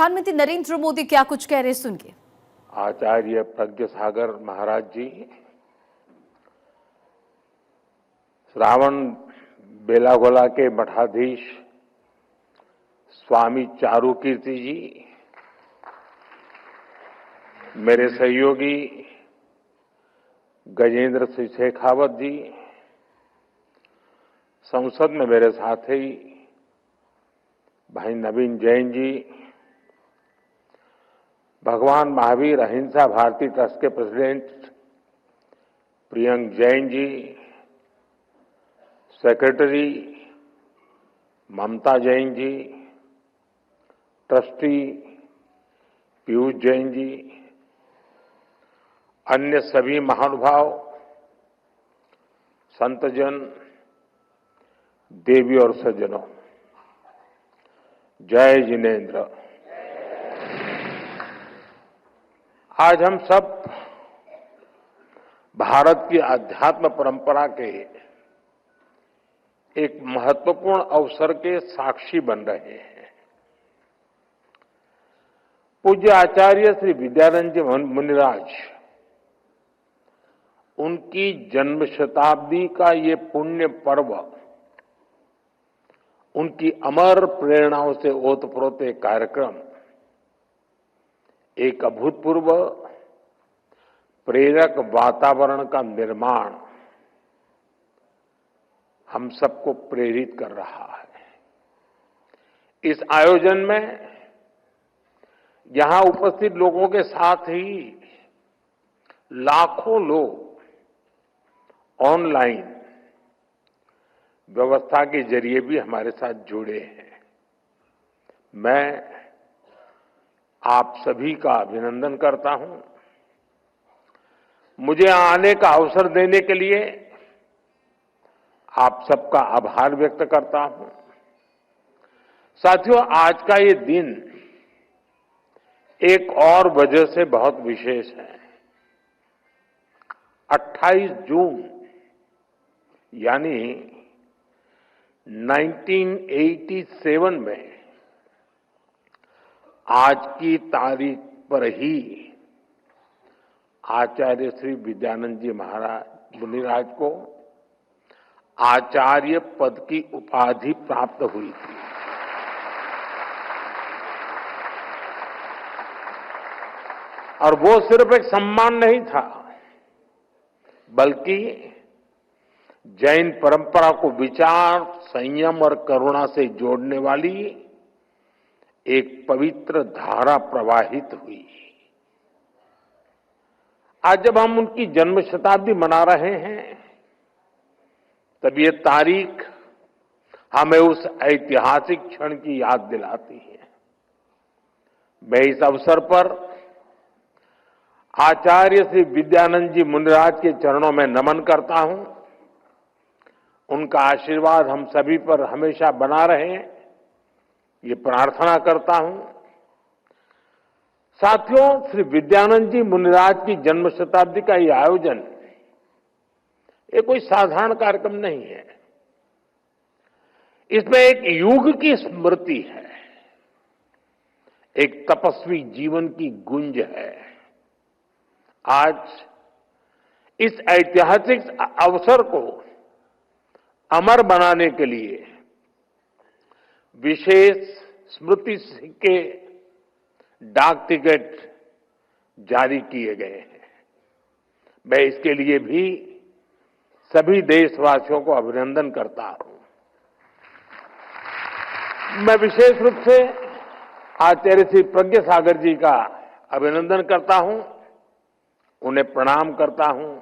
प्रधानमंत्री नरेंद्र मोदी क्या कुछ कह रहे हैं, सुनिए। आचार्य प्रज्ञ सागर महाराज जी, श्रावण बेलागोला के मठाधीश स्वामी चारुकीर्ति जी, मेरे सहयोगी गजेंद्र सिंह शेखावत जी, संसद में मेरे साथी भाई नवीन जैन जी, भगवान महावीर अहिंसा भारती ट्रस्ट के प्रेसिडेंट प्रियंक जैन जी, सेक्रेटरी ममता जैन जी, ट्रस्टी पीयूष जैन जी, अन्य सभी महानुभाव, संतजन, देवी और सज्जनों, जय जिनेन्द्र। आज हम सब भारत की आध्यात्म परंपरा के एक महत्वपूर्ण अवसर के साक्षी बन रहे हैं। पूज्य आचार्य श्री विद्यानंद जी मुनिराज, उनकी जन्म शताब्दी का ये पुण्य पर्व, उनकी अमर प्रेरणाओं से ओतप्रोत एक कार्यक्रम, एक अभूतपूर्व प्रेरक वातावरण का निर्माण हम सबको प्रेरित कर रहा है। इस आयोजन में यहां उपस्थित लोगों के साथ ही लाखों लोग ऑनलाइन व्यवस्था के जरिए भी हमारे साथ जुड़े हैं। मैं आप सभी का अभिनंदन करता हूं। मुझे आने का अवसर देने के लिए आप सबका आभार व्यक्त करता हूं। साथियों, आज का ये दिन एक और वजह से बहुत विशेष है। 28 जून यानी 1987 में आज की तारीख पर ही आचार्य श्री विद्यानंद जी महाराज मुनिराज को आचार्य पद की उपाधि प्राप्त हुई थी। और वो सिर्फ एक सम्मान नहीं था, बल्कि जैन परंपरा को विचार, संयम और करुणा से जोड़ने वाली एक पवित्र धारा प्रवाहित हुई। आज जब हम उनकी जन्म शताब्दी मना रहे हैं, तब ये तारीख हमें उस ऐतिहासिक क्षण की याद दिलाती है। मैं इस अवसर पर आचार्य श्री विद्यानंद जी मुनिराज के चरणों में नमन करता हूं। उनका आशीर्वाद हम सभी पर हमेशा बना रहे, ये प्रार्थना करता हूं। साथियों, श्री विद्यानंद जी मुनिराज की जन्म शताब्दी का ये आयोजन, ये कोई साधारण कार्यक्रम नहीं है। इसमें एक युग की स्मृति है, एक तपस्वी जीवन की गुंज है। आज इस ऐतिहासिक अवसर को अमर बनाने के लिए विशेष स्मृति के डाक टिकट जारी किए गए हैं। मैं इसके लिए भी सभी देशवासियों को अभिनंदन करता हूं। मैं विशेष रूप से आचार्य श्री प्रज्ञ सागर जी का अभिनंदन करता हूं, उन्हें प्रणाम करता हूं।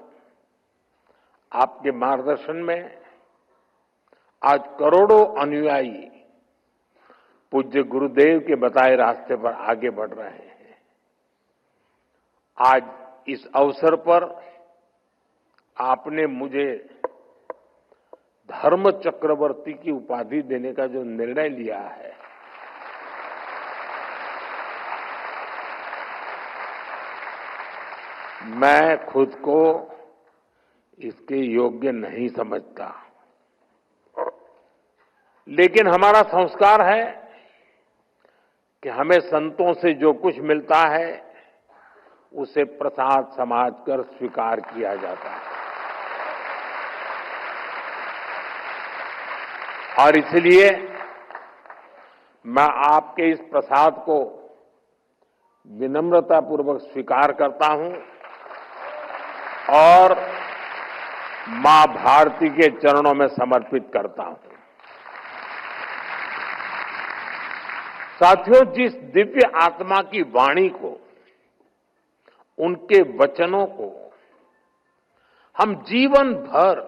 आपके मार्गदर्शन में आज करोड़ों अनुयायी पूज्य गुरुदेव के बताए रास्ते पर आगे बढ़ रहे हैं। आज इस अवसर पर आपने मुझे धर्म चक्रवर्ती की उपाधि देने का जो निर्णय लिया है, मैं खुद को इसके योग्य नहीं समझता। लेकिन हमारा संस्कार है कि हमें संतों से जो कुछ मिलता है उसे प्रसाद समझकर स्वीकार किया जाता है। और इसलिए मैं आपके इस प्रसाद को विनम्रतापूर्वक स्वीकार करता हूं और मां भारती के चरणों में समर्पित करता हूं। साथियों, जिस दिव्य आत्मा की वाणी को, उनके वचनों को हम जीवन भर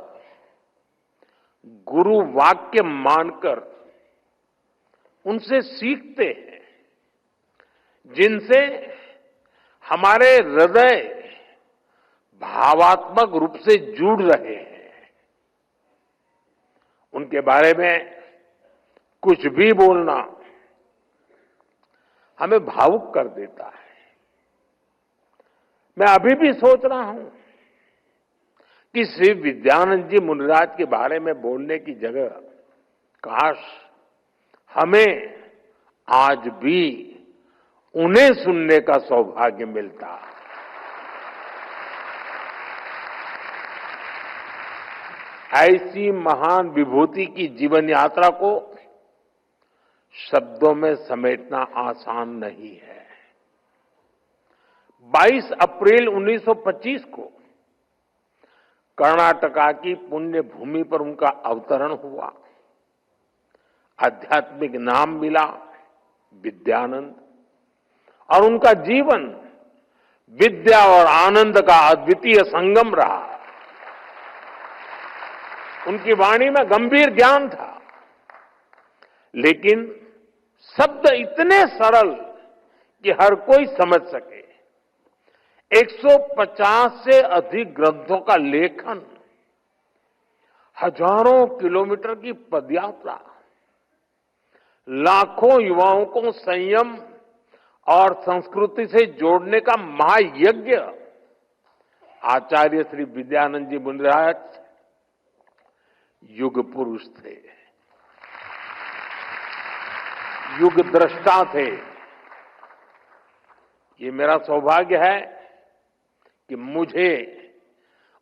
गुरु वाक्य मानकर उनसे सीखते हैं, जिनसे हमारे हृदय भावात्मक रूप से जुड़ रहे हैं, उनके बारे में कुछ भी बोलना हमें भावुक कर देता है। मैं अभी भी सोच रहा हूं कि श्री विद्यानंद जी मुनिराज के बारे में बोलने की जगह काश हमें आज भी उन्हें सुनने का सौभाग्य मिलता। ऐसी महान विभूति की जीवन यात्रा को शब्दों में समेटना आसान नहीं है। 22 अप्रैल 1925 को कर्नाटका की पुण्य भूमि पर उनका अवतरण हुआ। आध्यात्मिक नाम मिला विद्यानंद, और उनका जीवन विद्या और आनंद का अद्वितीय संगम रहा। उनकी वाणी में गंभीर ज्ञान था, लेकिन शब्द इतने सरल कि हर कोई समझ सके। 150 से अधिक ग्रंथों का लेखन, हजारों किलोमीटर की पदयात्रा, लाखों युवाओं को संयम और संस्कृति से जोड़ने का महायज्ञ। आचार्य श्री विद्यानंद जी मुनिराज युग पुरुष थे, युग दृष्टा थे। ये मेरा सौभाग्य है कि मुझे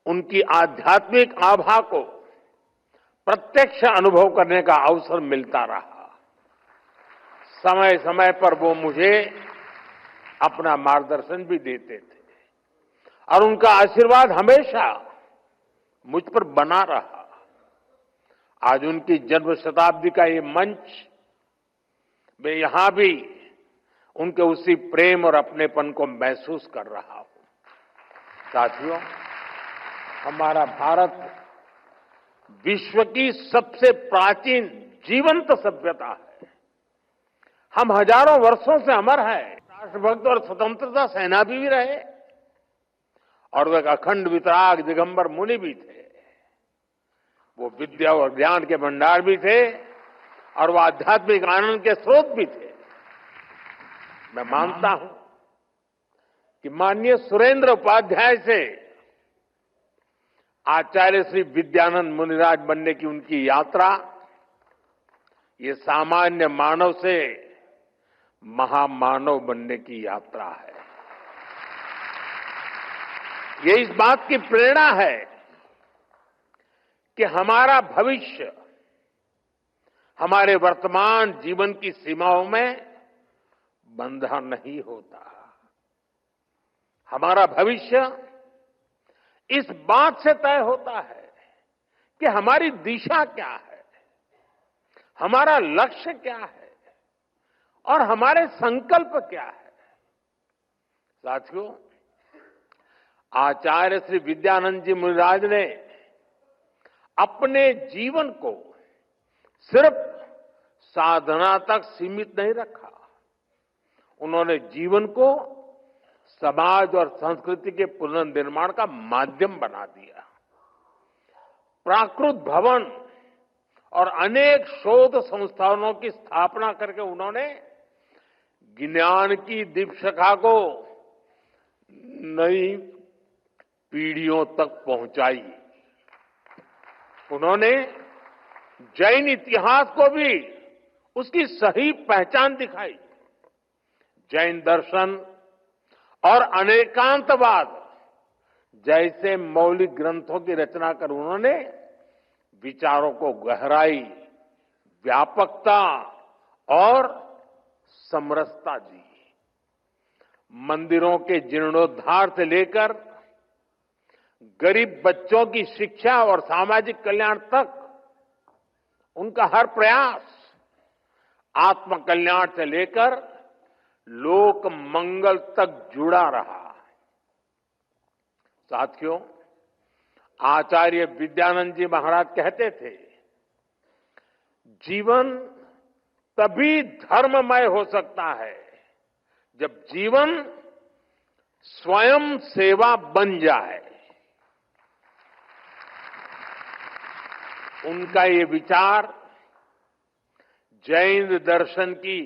उनकी आध्यात्मिक आभा को प्रत्यक्ष अनुभव करने का अवसर मिलता रहा। समय समय पर वो मुझे अपना मार्गदर्शन भी देते थे और उनका आशीर्वाद हमेशा मुझ पर बना रहा। आज उनकी जन्म शताब्दी का ये मंच, मैं यहां भी उनके उसी प्रेम और अपनेपन को महसूस कर रहा हूं। साथियों, हमारा भारत विश्व की सबसे प्राचीन जीवंत सभ्यता है। हम हजारों वर्षों से अमर हैं। राष्ट्रभक्त और स्वतंत्रता सेनानी भी रहे और वे अखंड वितराग दिगंबर मुनि भी थे। वो विद्या और ज्ञान के भंडार भी थे और वो आध्यात्मिक आनंद के स्रोत भी थे। मैं मानता हूं कि माननीय सुरेंद्र उपाध्याय से आचार्य श्री विद्यानंद मुनिराज बनने की उनकी यात्रा, ये सामान्य मानव से महामानव बनने की यात्रा है। ये इस बात की प्रेरणा है कि हमारा भविष्य हमारे वर्तमान जीवन की सीमाओं में बंधा नहीं होता। हमारा भविष्य इस बात से तय होता है कि हमारी दिशा क्या है, हमारा लक्ष्य क्या है और हमारे संकल्प क्या है। साथियों, आचार्य श्री विद्यानंद जी मुनिराज ने अपने जीवन को सिर्फ साधना तक सीमित नहीं रखा। उन्होंने जीवन को समाज और संस्कृति के पुनर्निर्माण का माध्यम बना दिया। प्राकृत भवन और अनेक शोध संस्थानों की स्थापना करके उन्होंने ज्ञान की दीपशिखा को नई पीढ़ियों तक पहुंचाई। उन्होंने जैन इतिहास को भी उसकी सही पहचान दिखाई। जैन दर्शन और अनेकांतवाद जैसे मौलिक ग्रंथों की रचना कर उन्होंने विचारों को गहराई, व्यापकता और समरसता दी। मंदिरों के जीर्णोद्धार से लेकर गरीब बच्चों की शिक्षा और सामाजिक कल्याण तक उनका हर प्रयास आत्म कल्याण से लेकर लोक मंगल तक जुड़ा रहा। साथियों, आचार्य विद्यानंद जी महाराज कहते थे, जीवन तभी धर्ममय हो सकता है जब जीवन स्वयं सेवा बन जाए। उनका ये विचार जैन दर्शन की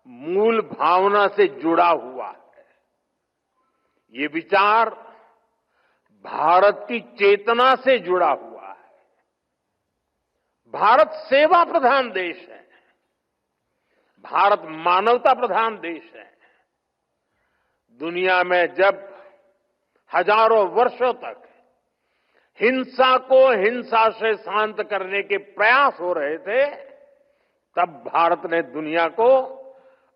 मूल भावना से जुड़ा हुआ है। ये विचार भारत की चेतना से जुड़ा हुआ है। भारत सेवा प्रधान देश है। भारत मानवता प्रधान देश है। दुनिया में जब हजारों वर्षों तक हिंसा को हिंसा से शांत करने के प्रयास हो रहे थे, तब भारत ने दुनिया को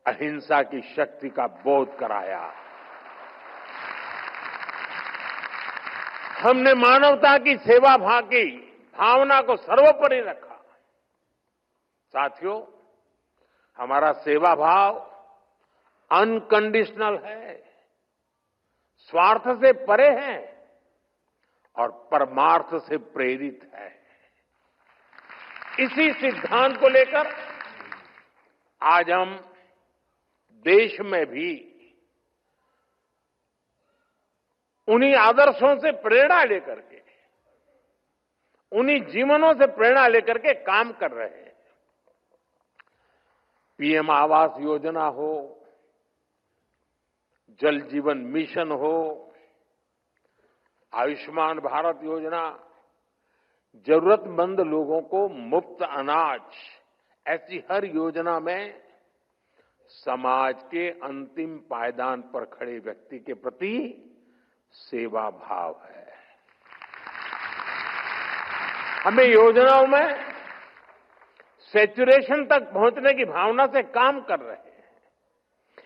अहिंसा की शक्ति का बोध कराया। हमने मानवता की सेवा भाव की भावना को सर्वोपरि रखा। साथियों, हमारा सेवा भाव अनकंडीशनल है, स्वार्थ से परे है और परमार्थ से प्रेरित है। इसी सिद्धांत को लेकर आज हम देश में भी उन्हीं आदर्शों से प्रेरणा लेकर के, उन्हीं जीवनों से प्रेरणा लेकर के काम कर रहे हैं। पीएम आवास योजना हो, जल जीवन मिशन हो, आयुष्मान भारत योजना, जरूरतमंद लोगों को मुफ्त अनाज, ऐसी हर योजना में समाज के अंतिम पायदान पर खड़े व्यक्ति के प्रति सेवा भाव है। हमें योजनाओं में सैचुरेशन तक पहुंचने की भावना से काम कर रहे हैं,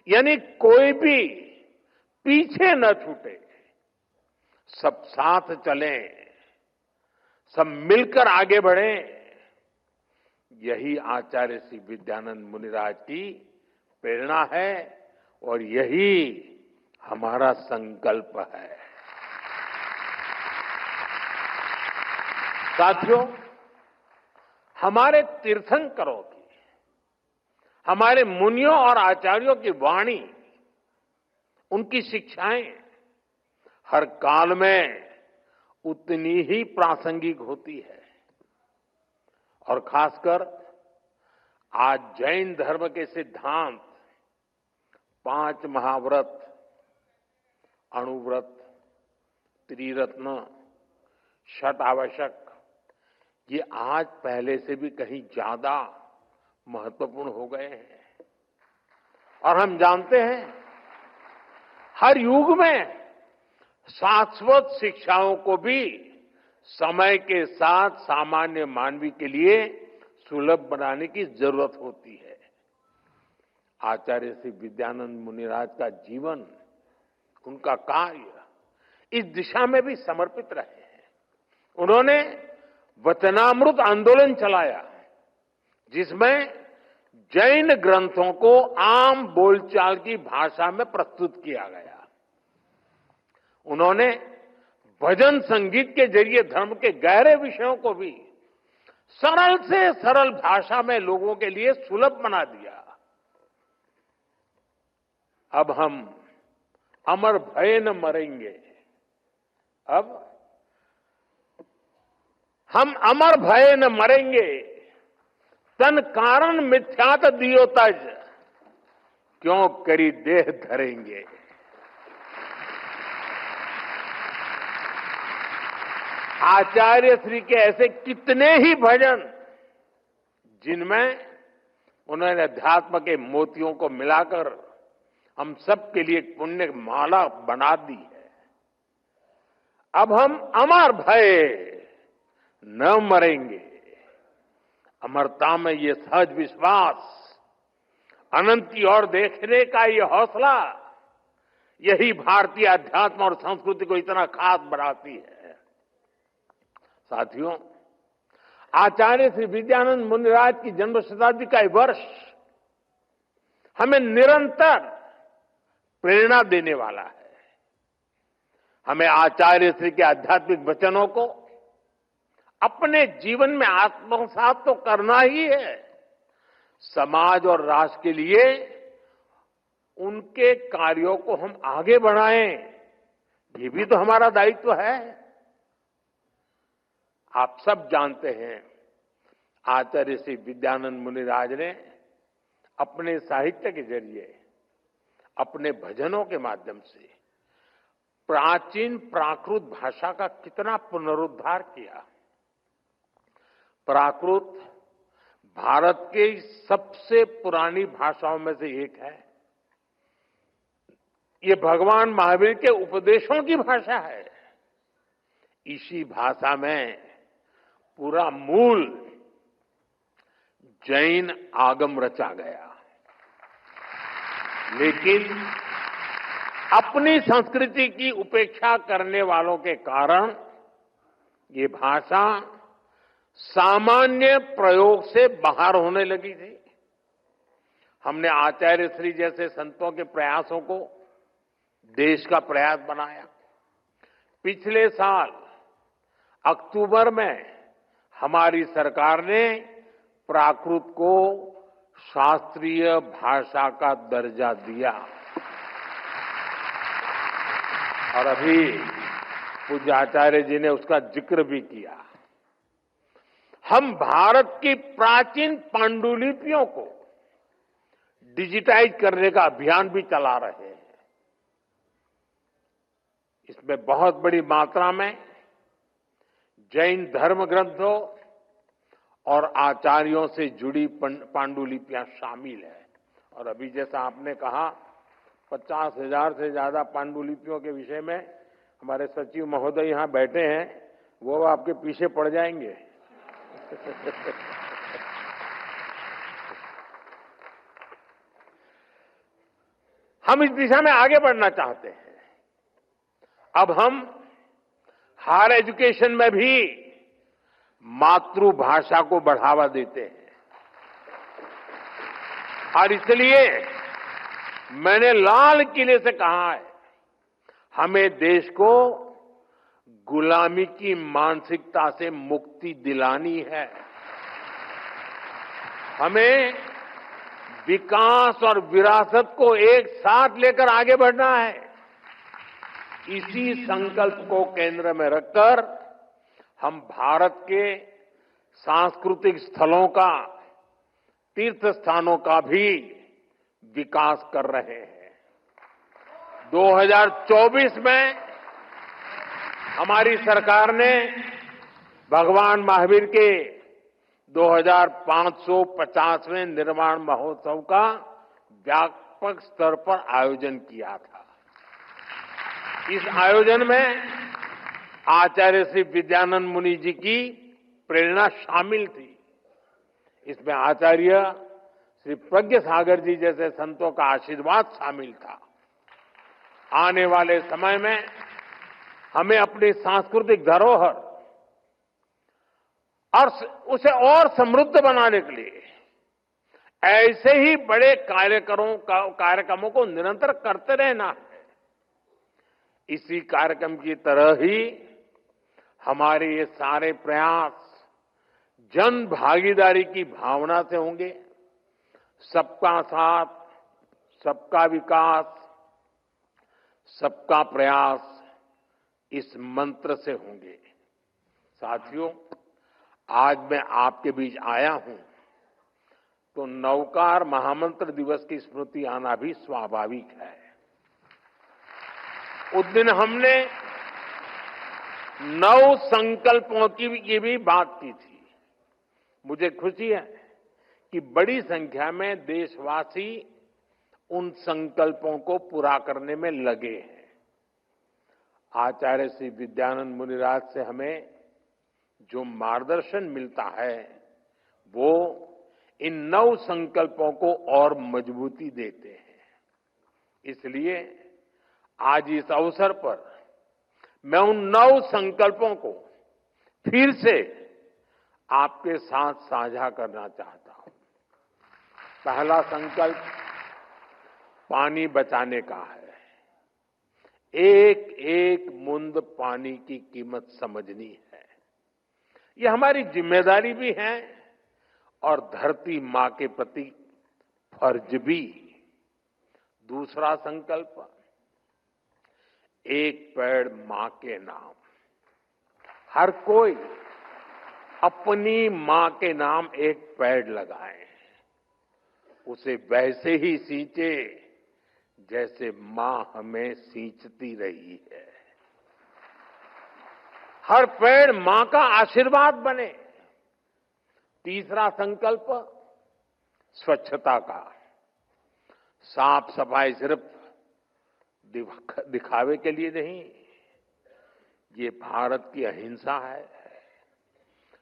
यानी कोई भी पीछे न छूटे, सब साथ चलें, सब मिलकर आगे बढ़ें। यही आचार्य श्री विद्यानंद मुनिराज की प्रेरणा है और यही हमारा संकल्प है। साथियों, हमारे तीर्थंकरों की, हमारे मुनियों और आचार्यों की वाणी, उनकी शिक्षाएं हर काल में उतनी ही प्रासंगिक होती है। और खासकर आज जैन धर्म के सिद्धांत 5 महाव्रत, अणुव्रत, त्रिरत्न, षट आवश्यक, ये आज पहले से भी कहीं ज्यादा महत्वपूर्ण हो गए हैं। और हम जानते हैं, हर युग में शाश्वत शिक्षाओं को भी समय के साथ सामान्य मानवी के लिए सुलभ बनाने की जरूरत होती है। आचार्य श्री विद्यानंद मुनिराज का जीवन, उनका कार्य इस दिशा में भी समर्पित रहे हैं। उन्होंने वचनामृत आंदोलन चलाया, जिसमें जैन ग्रंथों को आम बोलचाल की भाषा में प्रस्तुत किया गया। उन्होंने भजन संगीत के जरिए धर्म के गहरे विषयों को भी सरल से सरल भाषा में लोगों के लिए सुलभ बना दिया। अब हम अमर भय न मरेंगे, अब हम अमर भय न मरेंगे, तन कारण मिथ्यात दियो तज, क्यों करी देह धरेंगे। आचार्य श्री के ऐसे कितने ही भजन, जिनमें उन्होंने अध्यात्म के मोतियों को मिलाकर हम सबके लिए एक पुण्य माला बना दी है। अब हम अमर भय न मरेंगे। अमरता में ये सहज विश्वास, अनंत की ओर देखने का ये हौसला, यही भारतीय अध्यात्म और संस्कृति को इतना खास बनाती है। साथियों, आचार्य श्री विद्यानंद मुनिराज की जन्म शताब्दी का ये वर्ष हमें निरंतर प्रेरणा देने वाला है। हमें आचार्य श्री के आध्यात्मिक वचनों को अपने जीवन में आत्मसात तो करना ही है। समाज और राष्ट्र के लिए उनके कार्यों को हम आगे बढ़ाएं, ये भी तो हमारा दायित्व है। आप सब जानते हैं, आचार्य श्री विद्यानंद मुनिराज ने अपने साहित्य के जरिए, अपने भजनों के माध्यम से प्राचीन प्राकृत भाषा का कितना पुनरुद्धार किया। प्राकृत भारत के सबसे पुरानी भाषाओं में से एक है। ये भगवान महावीर के उपदेशों की भाषा है। इसी भाषा में पूरा मूल जैन आगम रचा गया, लेकिन अपनी संस्कृति की उपेक्षा करने वालों के कारण ये भाषा सामान्य प्रयोग से बाहर होने लगी थी। हमने आचार्य श्री जैसे संतों के प्रयासों को देश का प्रयास बनाया। पिछले साल अक्टूबर में हमारी सरकार ने प्राकृत को शास्त्रीय भाषा का दर्जा दिया और अभी पूज्य आचार्य जी ने उसका जिक्र भी किया। हम भारत की प्राचीन पांडुलिपियों को डिजिटाइज करने का अभियान भी चला रहे हैं। इसमें बहुत बड़ी मात्रा में जैन धर्म ग्रंथों और आचार्यों से जुड़ी पांडुलिपियां शामिल है। और अभी जैसा आपने कहा, 50,000 से ज्यादा पांडुलिपियों के विषय में हमारे सचिव महोदय यहां बैठे हैं, वो आपके पीछे पड़ जाएंगे। हम इस दिशा में आगे बढ़ना चाहते हैं। अब हम हायर एजुकेशन में भी मातृभाषा को बढ़ावा देते हैं और इसलिए मैंने लाल किले से कहा है, हमें देश को गुलामी की मानसिकता से मुक्ति दिलानी है। हमें विकास और विरासत को एक साथ लेकर आगे बढ़ना है। इसी संकल्प को केंद्र में रखकर हम भारत के सांस्कृतिक स्थलों का, तीर्थ स्थानों का भी विकास कर रहे हैं। 2024 में हमारी सरकार ने भगवान महावीर के 2550वें निर्वाण महोत्सव का व्यापक स्तर पर आयोजन किया था। इस आयोजन में आचार्य श्री विद्यानंद मुनि जी की प्रेरणा शामिल थी। इसमें आचार्य श्री प्रज्ञ सागर जी जैसे संतों का आशीर्वाद शामिल था। आने वाले समय में हमें अपनी सांस्कृतिक धरोहर और उसे और समृद्ध बनाने के लिए ऐसे ही बड़े कार्यक्रमों को निरंतर करते रहना है। इसी कार्यक्रम की तरह ही हमारे ये सारे प्रयास जन भागीदारी की भावना से होंगे। सबका साथ, सबका विकास, सबका प्रयास, इस मंत्र से होंगे। साथियों, आज मैं आपके बीच आया हूं तो नवकार महामंत्र दिवस की स्मृति आना भी स्वाभाविक है। उस दिन हमने 9 संकल्पों की भी बात की थी। मुझे खुशी है कि बड़ी संख्या में देशवासी उन संकल्पों को पूरा करने में लगे हैं। आचार्य श्री विद्यानंद मुनिराज से हमें जो मार्गदर्शन मिलता है वो इन 9 संकल्पों को और मजबूती देते हैं। इसलिए आज इस अवसर पर मैं उन 9 संकल्पों को फिर से आपके साथ साझा करना चाहता हूं। पहला संकल्प पानी बचाने का है। एक एक बूंद पानी की कीमत समझनी है। ये हमारी जिम्मेदारी भी है और धरती मां के प्रति फर्ज भी। दूसरा संकल्प, एक पेड़ मां के नाम। हर कोई अपनी मां के नाम एक पेड़ लगाए, उसे वैसे ही सींचे जैसे मां हमें सींचती रही है। हर पेड़ मां का आशीर्वाद बने। तीसरा संकल्प स्वच्छता का। साफ सफाई सिर्फ दिखावे के लिए नहीं, ये भारत की अहिंसा है।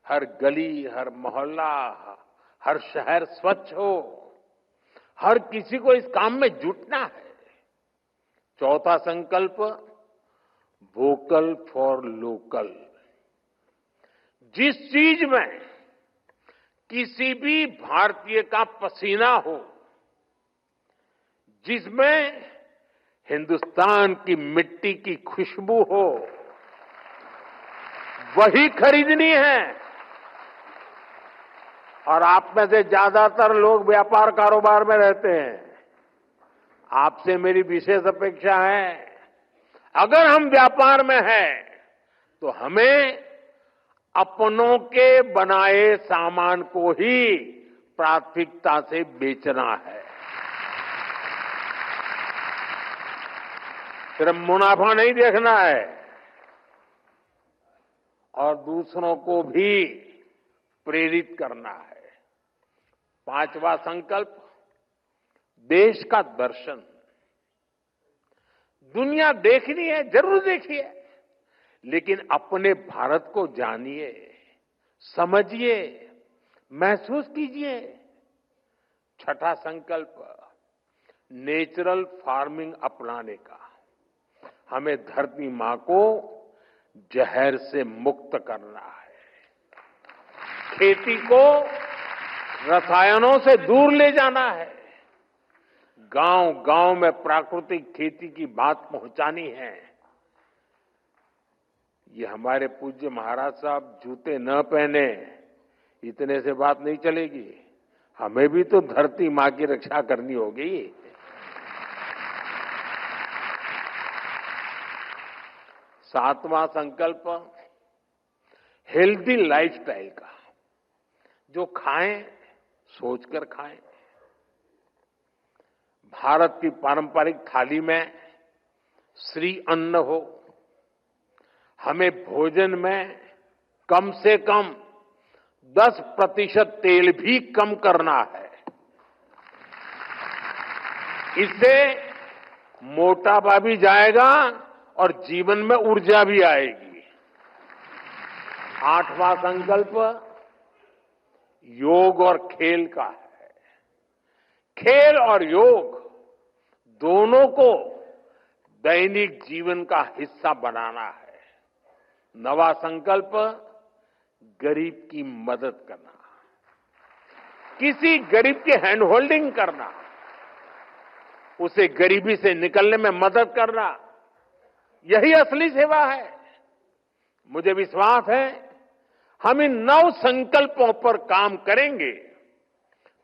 हर गली, हर मोहल्ला, हर शहर स्वच्छ हो, हर किसी को इस काम में जुटना है। चौथा संकल्प वोकल फॉर लोकल। जिस चीज में किसी भी भारतीय का पसीना हो, जिसमें हिंदुस्तान की मिट्टी की खुशबू हो, वही खरीदनी है। और आप में से ज्यादातर लोग व्यापार कारोबार में रहते हैं। आपसे मेरी विशेष अपेक्षा है, अगर हम व्यापार में हैं तो हमें अपनों के बनाए सामान को ही प्राथमिकता से बेचना है। सिर्फ मुनाफा नहीं देखना है और दूसरों को भी प्रेरित करना है। पांचवा संकल्प देश का दर्शन। दुनिया देखनी है, जरूर देखिए, लेकिन अपने भारत को जानिए, समझिए, महसूस कीजिए। छठा संकल्प नेचुरल फार्मिंग अपनाने का। हमें धरती मां को जहर से मुक्त करना है। खेती को रसायनों से दूर ले जाना है। गांव गांव में प्राकृतिक खेती की बात पहुंचानी है। ये हमारे पूज्य महाराज साहब जूते न पहने इतने से बात नहीं चलेगी। हमें भी तो धरती मां की रक्षा करनी होगी। सातवां संकल्प हेल्दी लाइफस्टाइल का। जो खाएं सोचकर खाएं। भारत की पारंपरिक थाली में श्री अन्न हो। हमें भोजन में कम से कम 10% तेल भी कम करना है। इससे मोटापा भी जाएगा और जीवन में ऊर्जा भी आएगी। आठवां संकल्प योग और खेल का है। खेल और योग दोनों को दैनिक जीवन का हिस्सा बनाना है। नवा संकल्प गरीब की मदद करना। किसी गरीब की हैंड होल्डिंग करना, उसे गरीबी से निकलने में मदद करना, यही असली सेवा है। मुझे विश्वास है हम इन 9 संकल्पों पर काम करेंगे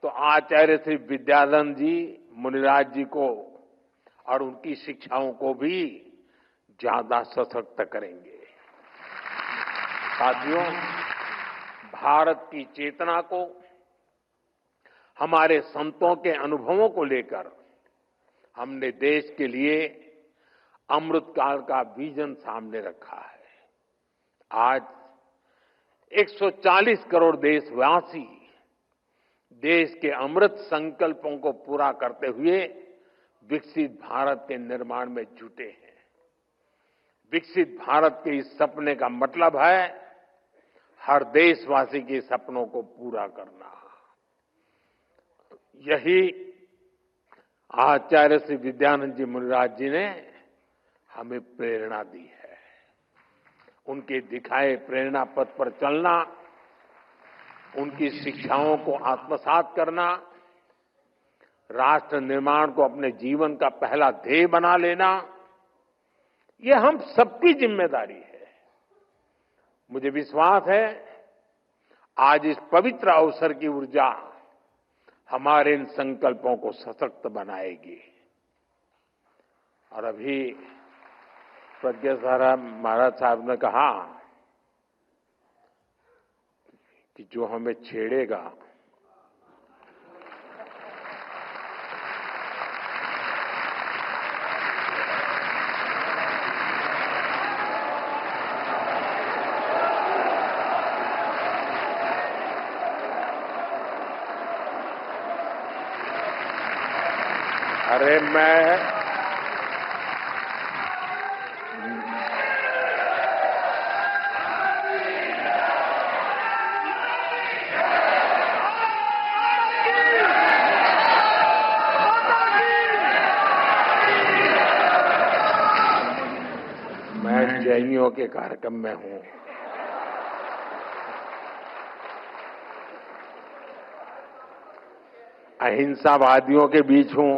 तो आचार्य श्री विद्यानंद जी मुनिराज जी को और उनकी शिक्षाओं को भी ज्यादा सशक्त करेंगे। साथियों, भारत की चेतना को, हमारे संतों के अनुभवों को लेकर हमने देश के लिए अमृतकाल का विजन सामने रखा है। आज 140 करोड़ देशवासी देश के अमृत संकल्पों को पूरा करते हुए विकसित भारत के निर्माण में जुटे हैं। विकसित भारत के इस सपने का मतलब है हर देशवासी के सपनों को पूरा करना। यही आचार्य श्री विद्यानंद जी मुनिराज जी ने हमें प्रेरणा दी है। उनके दिखाए प्रेरणा पथ पर चलना, उनकी शिक्षाओं को आत्मसात करना, राष्ट्र निर्माण को अपने जीवन का पहला ध्येय बना लेना, ये हम सबकी जिम्मेदारी है। मुझे विश्वास है आज इस पवित्र अवसर की ऊर्जा हमारे इन संकल्पों को सशक्त बनाएगी। और अभी प्रज्ञा सारा महाराज साहब ने कहा कि जो हमें छेड़ेगा अरे मैं जैनियों के कार्यक्रम में हूं। अहिंसावादियों के बीच हूं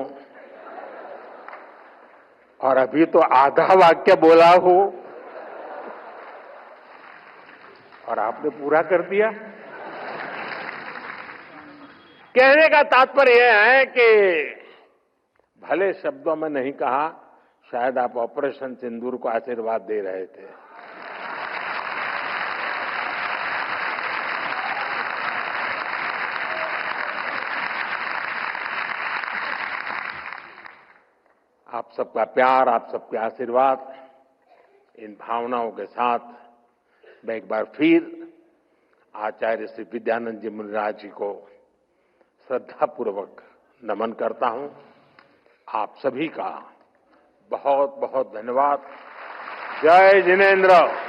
और अभी तो आधा वाक्य बोला हूं और आपने पूरा कर दिया। कहने का तात्पर्य यह है कि भले शब्दों में नहीं कहा, शायद आप ऑपरेशन सिंदूर को आशीर्वाद दे रहे थे। आप सबका प्यार, आप सबके आशीर्वाद, इन भावनाओं के साथ मैं एक बार फिर आचार्य श्री विद्यानंद जी मुनिराज जी को श्रद्धापूर्वक नमन करता हूं। आप सभी का बहुत बहुत धन्यवाद। जय जिनेन्द्र।